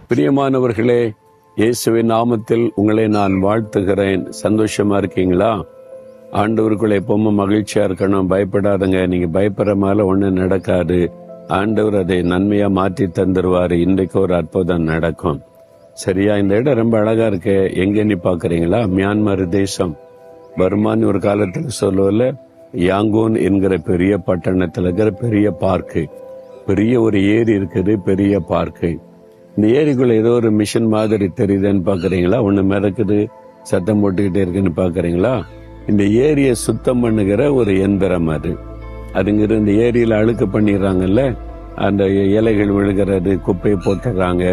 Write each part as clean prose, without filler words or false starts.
பிரியமானவர்களே, இயேசுவின் நாமத்தில் உங்களை நான் வாழ்த்துகிறேன். சந்தோஷமா இருக்கீங்களா? ஆண்டவருக்குள்ள எப்பவும் மகிழ்ச்சியா இருக்கணும். பயப்படாதுங்க. நீங்க பயப்படுற மாதிரி ஒண்ணும் நடக்காது. ஆண்டவர் அதை நன்மையா மாற்றி தந்துருவாரு. இன்றைக்கு ஒரு அற்புதம் நடக்கும். சரியா? இந்த இடம் ரொம்ப அழகா இருக்கு. எங்கன்னு பாக்குறீங்களா? மியான்மர் தேசம். பர்மான்னு ஒரு காலத்துல சொல்லுவல, யாங்கூன் என்கிற பெரிய பட்டணத்துல இருக்கிற பெரிய பார்க்கு, பெரிய ஒரு ஏரி இருக்குது, பெரிய பார்க்கு. இந்த ஏரிக்குள்ள ஏதோ ஒரு மிஷின் மாதிரி தெரியுதுன்னு பாக்குறீங்களா? ஒண்ணு மிதக்குது, சத்தம் போட்டுக்கிட்டே இருக்குன்னு பாக்குறீங்களா? இந்த ஏரியை சுத்தம் பண்ணுகிற ஒரு எந்திரம் அது. அதுங்கிற இந்த ஏரியில அழுக்கு பண்ணிடுறாங்கல்ல, அந்த இலைகள் விழுகிறது, குப்பையை போட்டுறாங்க.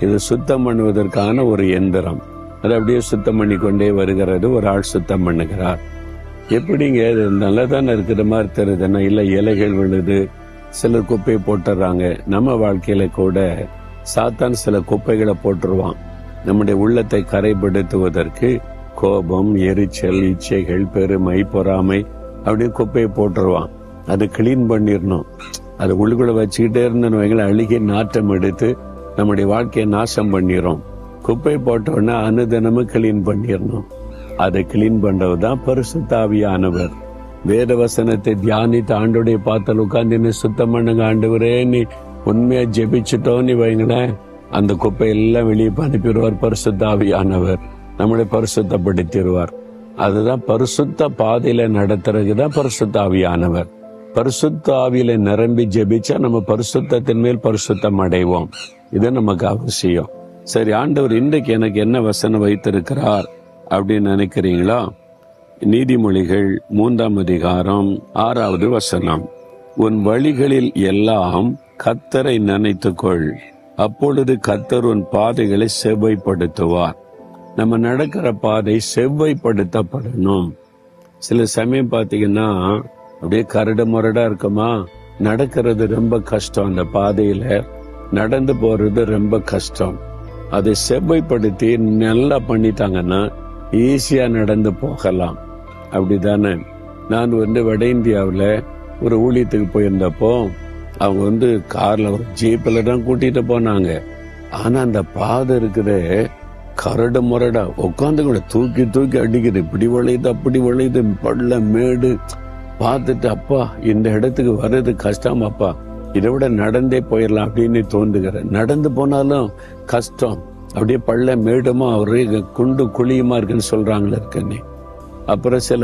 இது சுத்தம் பண்ணுவதற்கான ஒரு எந்திரம். அது அப்படியே சுத்தம் பண்ணி கொண்டே வருகிறது. ஒரு ஆள் சுத்தம் பண்ணுகிறார். எப்படிங்க நல்லதானே இருக்கிற மாதிரி தெரியுதுன்னா, இல்ல இலைகள் விழுது, சிலர் குப்பையை போட்டுறாங்க. நம்ம வாழ்க்கையில கூட சாத்தான் சில குப்பைகளை போட்டுருவான். நம்முடைய உள்ளத்தை கரைப்படுத்துவதற்கு கோபம், எரிச்சல், இச்சைகள், பெருமை, பொறாமை அப்படியே குப்பையை போட்டுருவான். அது கிளீன் பண்ணிடணும். அது உள்ளுக்குள்ள வச்சுக்கிட்டே இருந்தவங்களை அழுகி நாட்டம் எடுத்து நம்முடைய வாழ்க்கையை நாசம் பண்ணிடும். குப்பை போட்டோன்னா அனுதினமும் கிளீன் பண்ணிடணும். அதை கிளீன் பண்றதுதான் பரிசுத்த ஆவியானவர். வேத வசனத்தை தியானித்து ஆண்டோடைய பார்த்தல் உட்கார்ந்து சுத்தம் பண்ணுங்க ஆண்டவரே நீ உண்மையா ஜெபிச்சுட்டோன்னு வைங்களேன், அந்த குப்பை எல்லாம் வெளியே அனுப்பிடுவார். பரிசுத்த ஆவியானவர் நம்மளை பரிசுத்தப்படுத்திடுவார். அதுதான் பரிசுத்த பாதையில நடத்துறதுதான் பரிசுத்த ஆவியானவர். பரிசுத்த ஆவியில நிரம்பி ஜெபிச்சா நம்ம பரிசுத்தத்தின் மேல் பரிசுத்தம் அடைவோம். இது நமக்கு அவசியம். சரி, ஆண்டவர் இன்றைக்கு எனக்கு என்ன வசனம் வைத்திருக்கிறார் அப்படின்னு நினைக்கிறீங்களா? நீதிமொழிகள் 3ஆம் அதிகாரம் 6வது வசனம். உன் வழிகளில் எல்லாம் கர்த்தரை நினைத்துக்கொள், அப்பொழுது கர்த்தர் உன் பாதைகளை செவ்வைப்படுத்துவார். நம்ம நடக்கிற பாதை செவ்வைப்படுத்தப்படணும். சில சமயம் பாத்தீங்கன்னா அப்படியே கரடு முரடா இருக்குமா, நடக்கிறது ரொம்ப கஷ்டம். அந்த பாதையில நடந்து போறது ரொம்ப கஷ்டம். அதை செவ்வைப்படுத்தி நல்லா பண்ணிட்டாங்கன்னா ஈஸியா நடந்து போகலாம். அப்படிதானே? நான் வட இந்தியாவில் ஒரு ஊழியத்துக்கு போயிருந்தப்போ அவங்க கார்ல ஒரு ஜீப்ல தான் கூட்டிட்டு போனாங்க. ஆனா அந்த பாதை இருக்குது கரடு முரடா, உட்காந்து தூக்கி தூக்கி அடிக்குது. இப்படி வளையுது, அப்படி வளையுது, பள்ள மேடு. பார்த்துட்டு அப்பா இந்த இடத்துக்கு வர்றது கஷ்டம் அப்பா, இதை விட நடந்தே போயிடலாம் அப்படின்னு தோன்றுகிறேன். நடந்து போனாலும் கஷ்டம். அப்படியே பள்ள மேடுமா ஒரே குண்டு குழியுமா இருக்குன்னு சொல்றாங்களே இருக்கன்னு. அப்புறம் சில